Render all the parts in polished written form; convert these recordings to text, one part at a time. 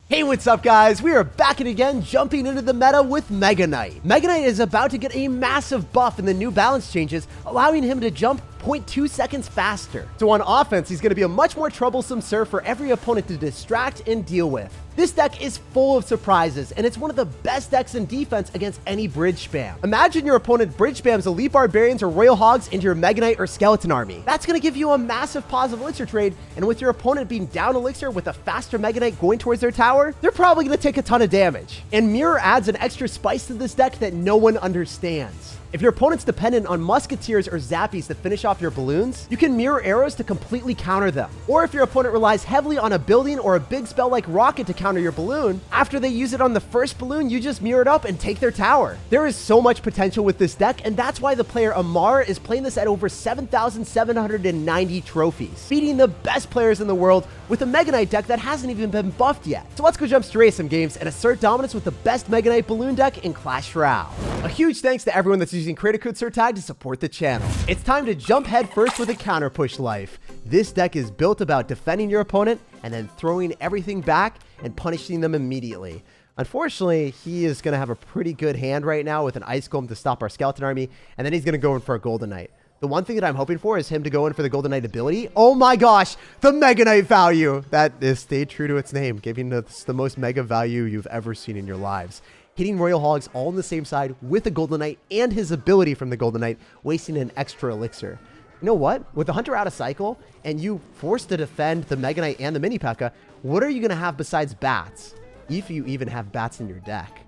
Hey, what's up guys? We are back again, jumping into the meta with Mega Knight. Mega Knight is about to get a massive buff in the new balance changes, allowing him to jump 0.2 seconds faster. So on offense, he's going to be a much more troublesome Sir for every opponent to distract and deal with. This deck is full of surprises, and it's one of the best decks in defense against any bridge spam. Imagine your opponent bridge spams Elite Barbarians or Royal Hogs into your Mega Knight or Skeleton army. That's going to give you a massive positive elixir trade, and with your opponent being down elixir with a faster Mega Knight going towards their tower, they're probably going to take a ton of damage. And Mirror adds an extra spice to this deck that no one understands. If your opponent's dependent on Musketeers or Zappies to finish off your balloons, you can mirror arrows to completely counter them. Or if your opponent relies heavily on a building or a big spell like Rocket to counter your balloon, after they use it on the first balloon, you just mirror it up and take their tower. There is so much potential with this deck, and that's why the player Amar is playing this at over 7,790 trophies, beating the best players in the world with a Mega Knight deck that hasn't even been buffed yet. So let's go jump straight to some games and assert dominance with the best Mega Knight balloon deck in Clash Royale. A huge thanks to everyone that's using creator code SirTag to support the channel. It's time to jump head first with a counter push life. This deck is built about defending your opponent and then throwing everything back and punishing them immediately. Unfortunately, he is going to have a pretty good hand right now with an Ice Golem to stop our Skeleton army, and then he's going to go in for a Golden Knight. The one thing that I'm hoping for is him to go in for the Golden Knight ability. Oh my gosh, the Mega Knight value. That is stayed true to its name, giving us the most mega value you've ever seen in your lives. Hitting Royal Hogs all on the same side with a Golden Knight and his ability from the Golden Knight, wasting an extra elixir. You know what? With the Hunter out of cycle and you forced to defend the Mega Knight and the Mini P.E.K.K.A, what are you going to have besides bats? If you even have bats in your deck.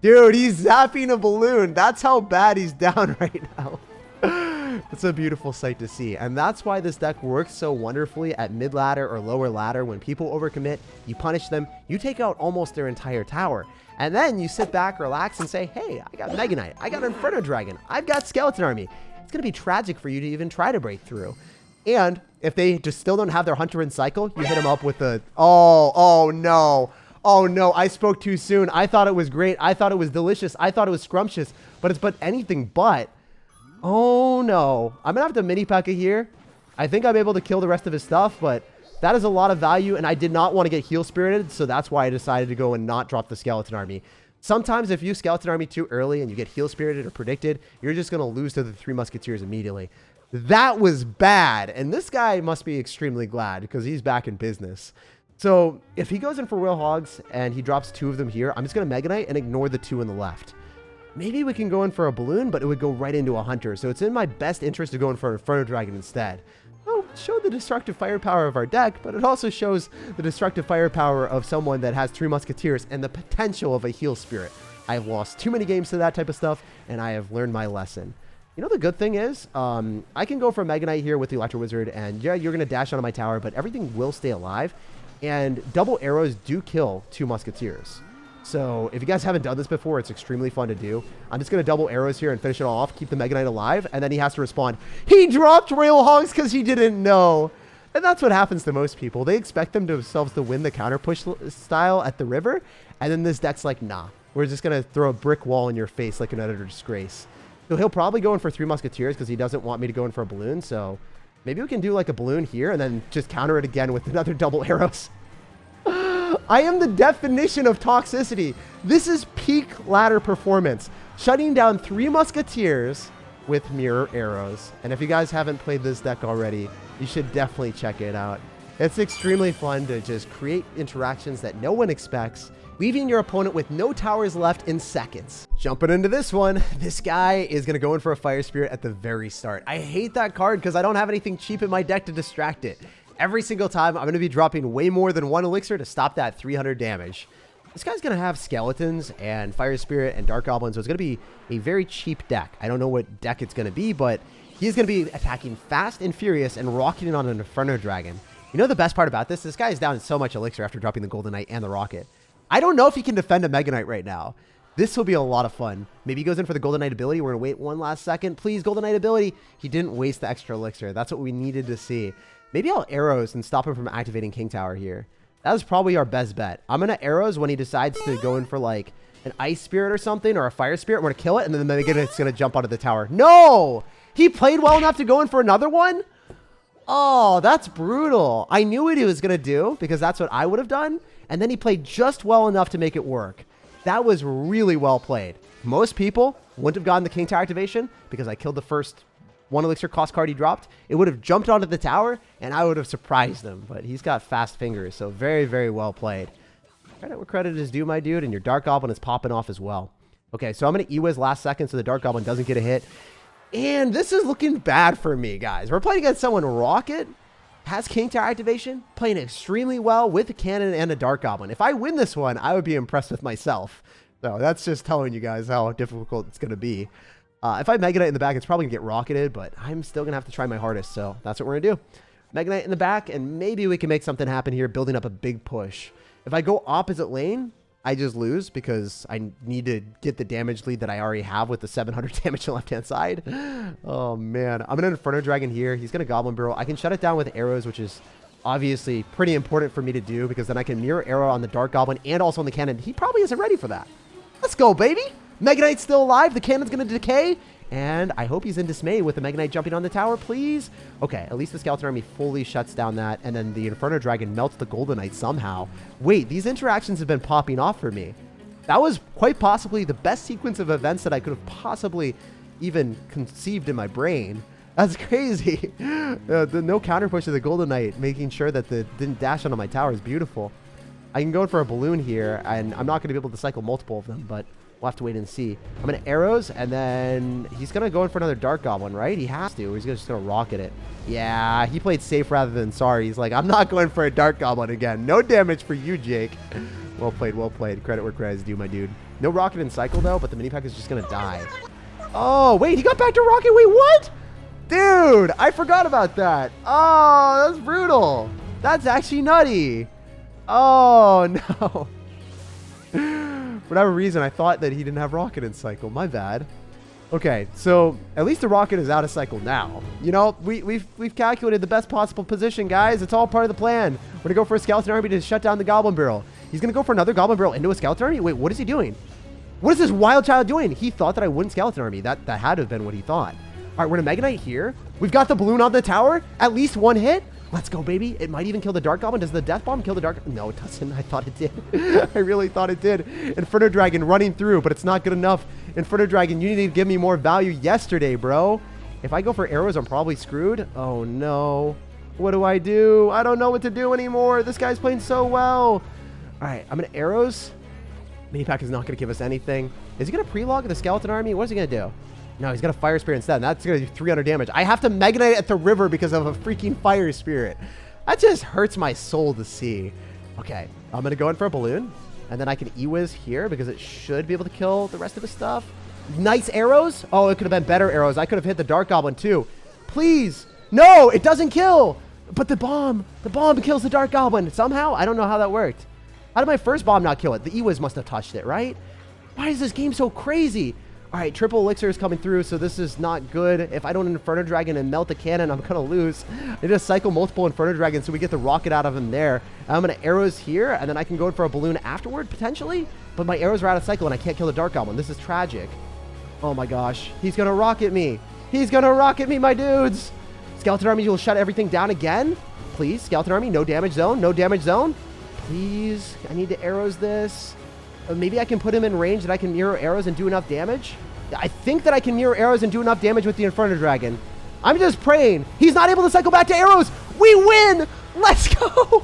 Dude, he's zapping a balloon. That's how bad he's down right now. It's a beautiful sight to see, and that's why this deck works so wonderfully at mid ladder or lower ladder. When people overcommit, you punish them, you take out almost their entire tower, and then you sit back, relax, and say, hey, I got Mega Knight, I got Inferno Dragon, I've got Skeleton Army. It's going to be tragic for you to even try to break through. And if they just still don't have their Hunter in cycle, you hit them up with a, oh no, I spoke too soon. I thought it was great, I thought it was delicious, I thought it was scrumptious, but it's anything but. Oh no, I'm gonna have to Mini P.E.K.K.A here. I think I'm able to kill the rest of his stuff, but that is a lot of value, and I did not want to get heal spirited, so that's why I decided to go and not drop the Skeleton Army. Sometimes if you Skeleton Army too early and you get heal spirited or predicted, you're just gonna lose to the 3 Musketeers immediately. That was bad, and this guy must be extremely glad because he's back in business. So if he goes in for Royal Hogs and he drops 2 of them here, I'm just gonna Mega Knight and ignore the 2 on the left. Maybe we can go in for a balloon, but it would go right into a Hunter. So it's in my best interest to go in for an Inferno Dragon instead. Oh, show the destructive firepower of our deck, but it also shows the destructive firepower of someone that has 3 Musketeers and the potential of a heal spirit. I've lost too many games to that type of stuff, and I have learned my lesson. You know, the good thing is, I can go for Mega Knight here with the Electro Wizard, and yeah, you're going to dash onto my tower, but everything will stay alive, and double arrows do kill 2 Musketeers. So if you guys haven't done this before, it's extremely fun to do. I'm just going to double arrows here and finish it all off, keep the Mega Knight alive, and then he has to respond. He dropped Royal Hogs because he didn't know. And that's what happens to most people. They expect themselves to win the counter push style at the river, and then this deck's like, nah, we're just going to throw a brick wall in your face like an utter disgrace. So he'll probably go in for 3 Musketeers because he doesn't want me to go in for a balloon, so maybe we can do like a balloon here and then just counter it again with another double arrows. I am the definition of toxicity. This is peak ladder performance. Shutting down 3 Musketeers with mirror arrows. And if you guys haven't played this deck already, you should definitely check it out. It's extremely fun to just create interactions that no one expects, leaving your opponent with no towers left in seconds. Jumping into this one, this guy is going to go in for a Fire Spirit at the very start. I hate that card because I don't have anything cheap in my deck to distract it. Every single time, I'm going to be dropping way more than 1 elixir to stop that 300 damage. This guy's going to have Skeletons and Fire Spirit and Dark Goblins, so it's going to be a very cheap deck. I don't know what deck it's going to be, but he's going to be attacking fast and furious and rocketing on an Inferno Dragon. You know the best part about this? This guy is down so much elixir after dropping the Golden Knight and the Rocket. I don't know if he can defend a Mega Knight right now. This will be a lot of fun. Maybe he goes in for the Golden Knight ability. We're going to wait one last second. Please, Golden Knight ability. He didn't waste the extra elixir. That's what we needed to see. Maybe I'll arrows and stop him from activating King Tower here. That was probably our best bet. I'm going to arrows when he decides to go in for like an Ice Spirit or something or a Fire Spirit. We're going to kill it and then the Mega Knight's going to jump onto the tower. No! He played well enough to go in for another one? Oh, that's brutal. I knew what he was going to do because that's what I would have done. and then he played just well enough to make it work. That was really well played. Most people wouldn't have gotten the King Tower activation because I killed the first 1 elixir cost card he dropped. It would have jumped onto the tower, and I would have surprised him. But he's got fast fingers, so very, very well played. Credit where credit is due, my dude, and your Dark Goblin is popping off as well. Okay, so I'm going to E-Wiz last second so the Dark Goblin doesn't get a hit. And this is looking bad for me, guys. We're playing against someone Rocket, has King Tower activation, playing extremely well with a cannon and a Dark Goblin. If I win this one, I would be impressed with myself. So that's just telling you guys how difficult it's going to be. If I Mega Knight in the back, it's probably going to get rocketed, but I'm still going to have to try my hardest. So that's what we're going to do. Mega Knight in the back, and maybe we can make something happen here, building up a big push. If I go opposite lane, I just lose because I need to get the damage lead that I already have with the 700 damage on the left-hand side. Oh, man. I'm going to Inferno Dragon here. He's going to Goblin Barrel. I can shut it down with arrows, which is obviously pretty important for me to do because then I can mirror arrow on the Dark Goblin and also on the cannon. He probably isn't ready for that. Let's go, baby. Mega Knight's still alive. The cannon's going to decay. And I hope he's in dismay with the Mega Knight jumping on the tower, please. Okay, at least the Skeleton Army fully shuts down that. And then the Inferno Dragon melts the Golden Knight somehow. Wait, these interactions have been popping off for me. That was quite possibly the best sequence of events that I could have possibly even conceived in my brain. That's crazy. The no counter push of the Golden Knight, making sure that the didn't dash onto my tower is beautiful. I can go for a balloon here, and I'm not going to be able to cycle multiple of them, but we'll have to wait and see. I'm going to arrows, and then he's going to go in for another Dark Goblin, right? He has to. He's just going to rocket it. Yeah, he played safe rather than sorry. He's like, I'm not going for a Dark Goblin again. No damage for you, Jake. Well played, well played. Credit where credit is due, my dude. No rocket in cycle, though, but the mini pack is just going to die. Oh, wait, he got back to rocket. Wait, what? Dude, I forgot about that. Oh, that's brutal. That's actually nutty. Oh, no. For whatever reason, I thought that he didn't have rocket in cycle. My bad. Okay, so at least the rocket is out of cycle now. You know, we've calculated the best possible position, guys. It's all part of the plan. We're going to go for a Skeleton Army to shut down the Goblin Barrel. He's going to go for another Goblin Barrel into a Skeleton Army? Wait, what is he doing? What is this wild child doing? He thought that I wouldn't Skeleton Army. That had to have been what he thought. All right, we're going to Mega Knight here. We've got the balloon on the tower. At least one hit. Let's go, baby. It might even kill the Dark Goblin. Does the Death Bomb kill the Dark? No, it doesn't. I thought it did. I really thought it did. Inferno Dragon running through, but it's not good enough. Inferno Dragon, you need to give me more value yesterday, bro. If I go for arrows, I'm probably screwed. Oh, no. What do I do? I don't know what to do anymore. This guy's playing so well. All right, I'm going to arrows. Mini pack is not going to give us anything. Is he going to pre-log the Skeleton Army? What is he going to do? No, he's got a Fire Spirit instead. And that's going to do 300 damage. I have to Mega Knight at the river because of a freaking Fire Spirit. That just hurts my soul to see. Okay, I'm going to go in for a balloon. And then I can E-Wiz here because it should be able to kill the rest of his stuff. Nice arrows. Oh, it could have been better arrows. I could have hit the Dark Goblin too. Please. No, it doesn't kill. But the bomb kills the Dark Goblin. Somehow, I don't know how that worked. How did my first bomb not kill it? The E-Wiz must have touched it, right? Why is this game so crazy? All right, triple elixir is coming through, so this is not good. If I don't Inferno Dragon and melt the cannon, I'm going to lose. I just cycle multiple Inferno Dragons so we get the rocket out of him there. I'm going to arrows here, and then I can go in for a balloon afterward, potentially. But my arrows are out of cycle, and I can't kill the Dark Goblin. This is tragic. Oh, my gosh. He's going to rocket me. He's going to rocket me, my dudes. Skeleton Army will shut everything down again. Please, Skeleton Army, no damage zone. No damage zone. Please, I need to arrows this. Maybe I can put him in range that I can mirror arrows and do enough damage. I think that I can mirror arrows and do enough damage with the Inferno Dragon. I'm just praying. He's not able to cycle back to arrows. We win. Let's go.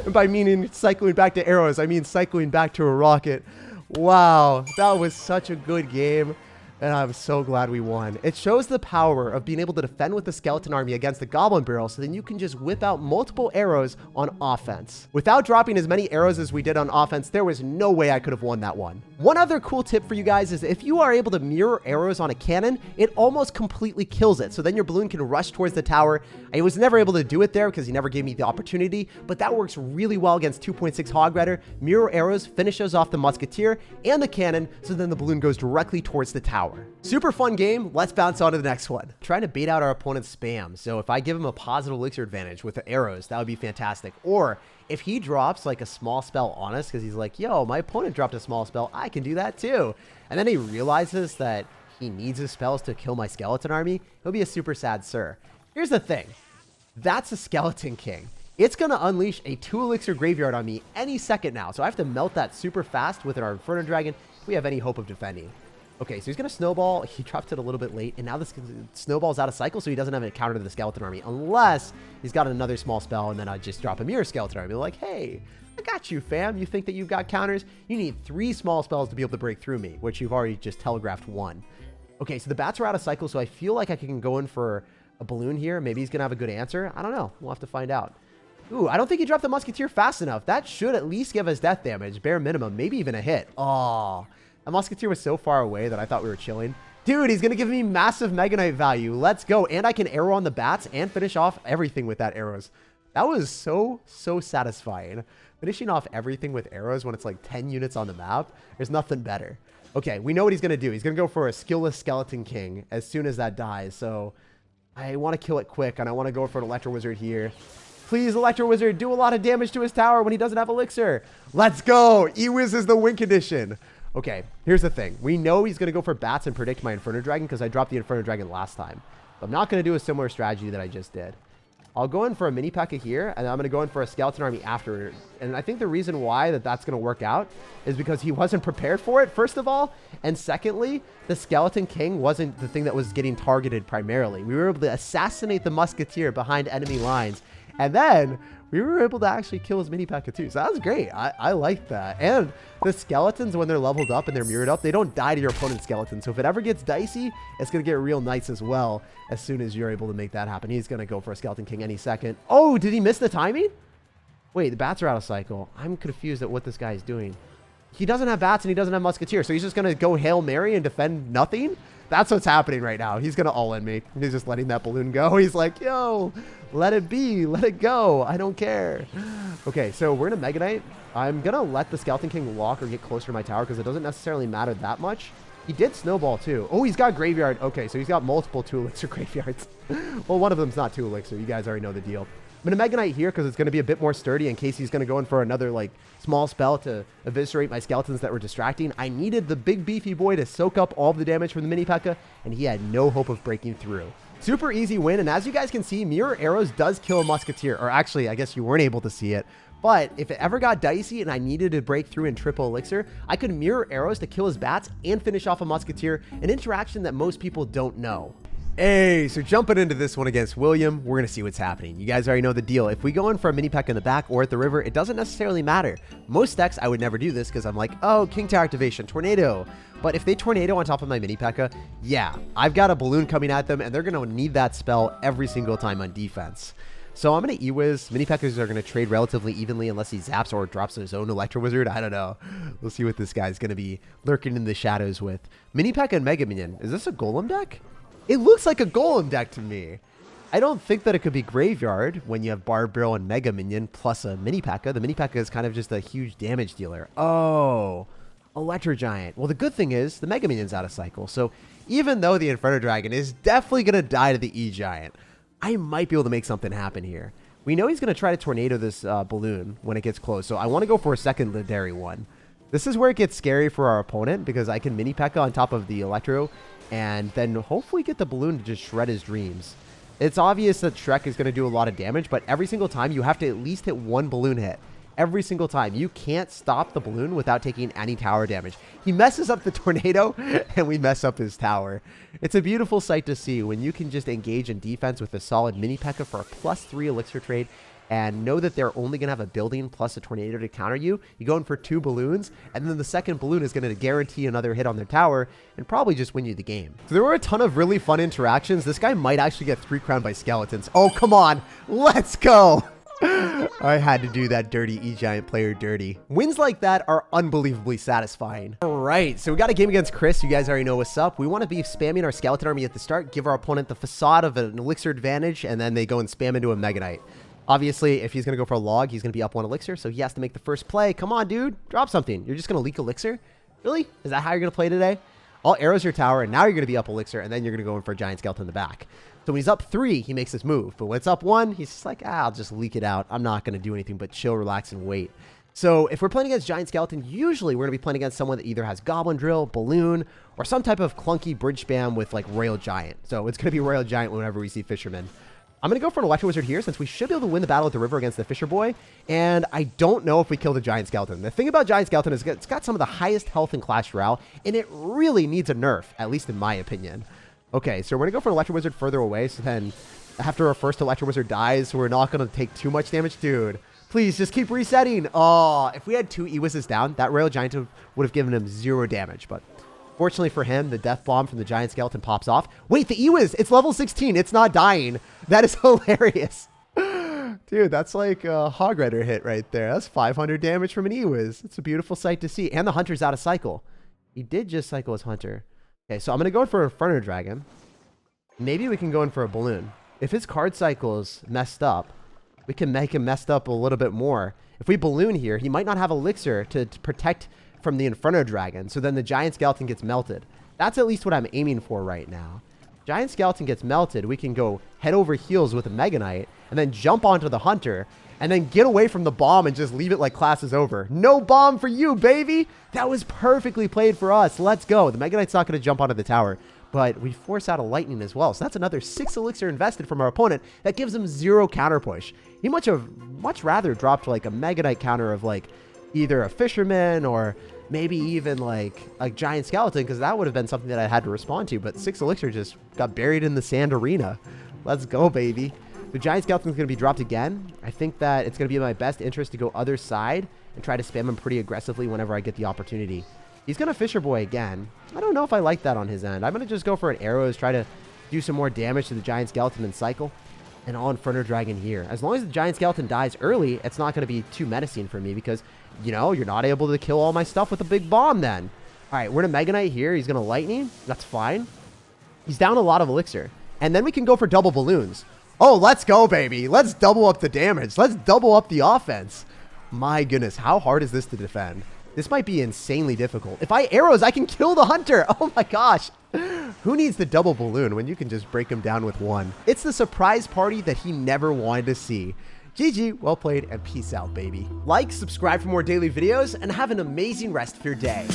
By meaning cycling back to arrows, I mean cycling back to a rocket. Wow, that was such a good game. And I'm so glad we won. It shows the power of being able to defend with the Skeleton Army against the Goblin Barrel so then you can just whip out multiple arrows on offense. Without dropping as many arrows as we did on offense, there was no way I could have won that one. One other cool tip for you guys is if you are able to mirror arrows on a cannon, it almost completely kills it. So then your balloon can rush towards the tower. I was never able to do it there because he never gave me the opportunity, but that works really well against 2.6 Hog Rider. Mirror arrows finishes off the Musketeer and the cannon, so then the balloon goes directly towards the tower. Super fun game. Let's bounce on to the next one. Trying to bait out our opponent's spam. So if I give him a positive elixir advantage with the arrows, that would be fantastic. Or if he drops like a small spell on us because he's like, yo, my opponent dropped a small spell, I can do that too. And then he realizes that he needs his spells to kill my Skeleton Army, he'll be a super sad sir. Here's the thing. That's a Skeleton King. It's going to unleash a 2 elixir graveyard on me any second now. So I have to melt that super fast with our Inferno Dragon if we have any hope of defending. Okay, so he's going to snowball. He dropped it a little bit late, and now this snowball's out of cycle, so he doesn't have a counter to the skeleton army unless he's got another small spell, and then I just drop a mirror skeleton army. Like, hey, I got you, fam. You think that you've got counters? You need 3 small spells to be able to break through me, which you've already just telegraphed 1. Okay, so the bats are out of cycle, so I feel like I can go in for a balloon here. Maybe he's going to have a good answer. I don't know. We'll have to find out. Ooh, I don't think he dropped the Musketeer fast enough. That should at least give us death damage, bare minimum, maybe even a hit. Oh, the Musketeer was so far away that I thought we were chilling. Dude, he's going to give me massive Mega Knight value. Let's go. And I can arrow on the bats and finish off everything with that arrows. That was so satisfying. Finishing off everything with arrows when it's like 10 units on the map, there's nothing better. Okay, we know what he's going to do. He's going to go for a skillless Skeleton King as soon as that dies. So I want to kill it quick, and I want to go for an Electro Wizard here. Please, Electro Wizard, do a lot of damage to his tower when he doesn't have Elixir. Let's go. Ewiz is the win condition. Okay, here's the thing. We know he's going to go for bats and predict my Inferno Dragon because I dropped the Inferno Dragon last time. But I'm not going to do a similar strategy that I just did. I'll go in for a mini P.E.K.K.A here, and I'm going to go in for a Skeleton Army after. And I think the reason why that's going to work out is because he wasn't prepared for it, first of all. And secondly, the Skeleton King wasn't the thing that was getting targeted primarily. We were able to assassinate the Musketeer behind enemy lines. And then we were able to actually kill his mini P.E.K.K.A too. So that was great. I like that. And the skeletons, when they're leveled up and they're mirrored up, they don't die to your opponent's skeleton. So if it ever gets dicey, it's going to get real nice as well as soon as you're able to make that happen. He's going to go for a Skeleton King any second. Oh, did he miss the timing? Wait, the bats are out of cycle. I'm confused at what this guy is doing. He doesn't have bats and he doesn't have Musketeer. So he's just going to go Hail Mary and defend nothing? That's what's happening right now. He's going to all-in me. He's just letting that balloon go. He's like, yo, let it be. Let it go. I don't care. Okay, so we're going to Mega Knight. I'm going to let the Skeleton King walk or get closer to my tower because it doesn't necessarily matter that much. He did snowball too. Oh, he's got graveyard. Okay, so he's got multiple 2 elixir graveyards. Well, one of them's not 2 elixir. You guys already know the deal. I'm going to Mega Knight here because it's going to be a bit more sturdy in case he's going to go in for another like small spell to eviscerate my skeletons that were distracting. I needed the big beefy boy to soak up all of the damage from the mini P.E.K.K.A, and he had no hope of breaking through. Super easy win, and as you guys can see, Mirror Arrows does kill a Musketeer. Or actually, I guess you weren't able to see it. But if it ever got dicey and I needed to break through in triple elixir, I could Mirror Arrows to kill his bats and finish off a Musketeer, an interaction that most people don't know. Hey, so jumping into this one against William, we're going to see what's happening. You guys already know the deal. If we go in for a mini P.E.K.K.A in the back or at the river, it doesn't necessarily matter. Most decks, I would never do this because I'm like, oh, King Tower activation, Tornado. But if they Tornado on top of my mini P.E.K.K.A, yeah, I've got a balloon coming at them and they're going to need that spell every single time on defense. So I'm going to E-Wiz. Mini P.E.K.K.As are going to trade relatively evenly unless he zaps or drops his own Electro Wizard. I don't know. We'll see what this guy's going to be lurking in the shadows with. Mini P.E.K.K.A and Mega Minion. Is this a Golem deck? It looks like a Golem deck to me. I don't think that it could be Graveyard when you have Barb Barrel and Mega Minion plus a Mini P.E.K.K.A. The Mini P.E.K.K.A is kind of just a huge damage dealer. Oh, Electro Giant. Well, the good thing is the Mega Minion's out of cycle. So even though the Inferno Dragon is definitely going to die to the E-Giant, I might be able to make something happen here. We know he's going to try to Tornado this balloon when it gets close. So I want to go for a secondary one. This is where it gets scary for our opponent because I can Mini P.E.K.K.A on top of the Electro and then hopefully get the balloon to just shred his dreams. It's obvious that Shrek is going to do a lot of damage, but every single time you have to at least hit 1 balloon hit. Every single time. You can't stop the balloon without taking any tower damage. He messes up the Tornado and we mess up his tower. It's a beautiful sight to see when you can just engage in defense with a solid mini P.E.K.K.A for a +3 elixir trade and know that they're only going to have a building plus a Tornado to counter you. You go in for 2 balloons, and then the second balloon is going to guarantee another hit on their tower and probably just win you the game. So there were a ton of really fun interactions. This guy might actually get 3 crowned by skeletons. Oh, come on. Let's go. I had to do that dirty E-Giant player dirty. Wins like that are unbelievably satisfying. All right, so we got a game against Chris. You guys already know what's up. We want to be spamming our skeleton army at the start, give our opponent the facade of an elixir advantage, and then they go and spam into a Mega Knight. Obviously, if he's going to go for a log, he's going to be up 1 elixir, so he has to make the first play. Come on, dude. Drop something. You're just going to leak elixir? Really? Is that how you're going to play today? All arrows your tower, and now you're going to be up elixir, and then you're going to go in for a giant skeleton in the back. So when he's up 3, he makes his move. But when it's up 1, he's just like, I'll just leak it out. I'm not going to do anything but chill, relax, and wait. So if we're playing against giant skeleton, usually we're going to be playing against someone that either has Goblin Drill, Balloon, or some type of clunky bridge spam with like Royal Giant. So it's going to be Royal Giant whenever we see Fisherman. I'm going to go for an Electro Wizard here since we should be able to win the battle at the river against the Fisher Boy. And I don't know if we kill the Giant Skeleton. The thing about Giant Skeleton is it's got some of the highest health in Clash Royale, and it really needs a nerf, at least in my opinion. Okay, so we're going to go for an Electro Wizard further away, so then after our first Electro Wizard dies, we're not going to take too much damage. Dude, please just keep resetting. Oh, if we had 2 Ewises down, that Royal Giant would have given him 0 damage, but fortunately for him, the Death Bomb from the Giant Skeleton pops off. Wait, the Ewiz, it's level 16. It's not dying. That is hilarious. Dude, that's like a Hog Rider hit right there. That's 500 damage from an Ewiz. It's a beautiful sight to see. And the Hunter's out of cycle. He did just cycle his Hunter. Okay, so I'm going to go in for Inferno Dragon. Maybe we can go in for a Balloon. If his card cycle is messed up, we can make him messed up a little bit more. If we Balloon here, he might not have Elixir to protect from the Inferno Dragon, so then the Giant Skeleton gets melted. That's at least what I'm aiming for right now. Giant Skeleton gets melted, we can go head over heels with a Mega Knight, and then jump onto the Hunter, and then get away from the bomb and just leave it like class is over. No bomb for you, baby! That was perfectly played for us. Let's go. The Mega Knight's not going to jump onto the tower, but we force out a Lightning as well. So that's another 6 Elixir invested from our opponent. That gives him 0 counter push. He much rather dropped like a Mega Knight counter of like either a Fisherman or maybe even like a Giant Skeleton, because that would have been something that I had to respond to. But 6 Elixir just got buried in the sand arena. Let's go, baby. The Giant Skeleton's going to be dropped again. I think that it's going to be in my best interest to go other side and try to spam him pretty aggressively whenever I get the opportunity. He's going to Fisher Boy again. I don't know if I like that on his end. I'm going to just go for an Arrows, try to do some more damage to the Giant Skeleton and cycle. And I'll Inferno Dragon here. As long as the Giant Skeleton dies early, it's not going to be too menacing for me because, you know, you're not able to kill all my stuff with a big bomb then. All right, we're going to Mega Knight here. He's going to Lightning. That's fine. He's down a lot of Elixir. And then we can go for double Balloons. Oh, let's go, baby. Let's double up the damage. Let's double up the offense. My goodness, how hard is this to defend? This might be insanely difficult. If I Arrows, I can kill the Hunter. Oh my gosh. Who needs the double Balloon when you can just break him down with 1? It's the surprise party that he never wanted to see. GG, well played, and peace out, baby. Like, subscribe for more daily videos, and have an amazing rest of your day.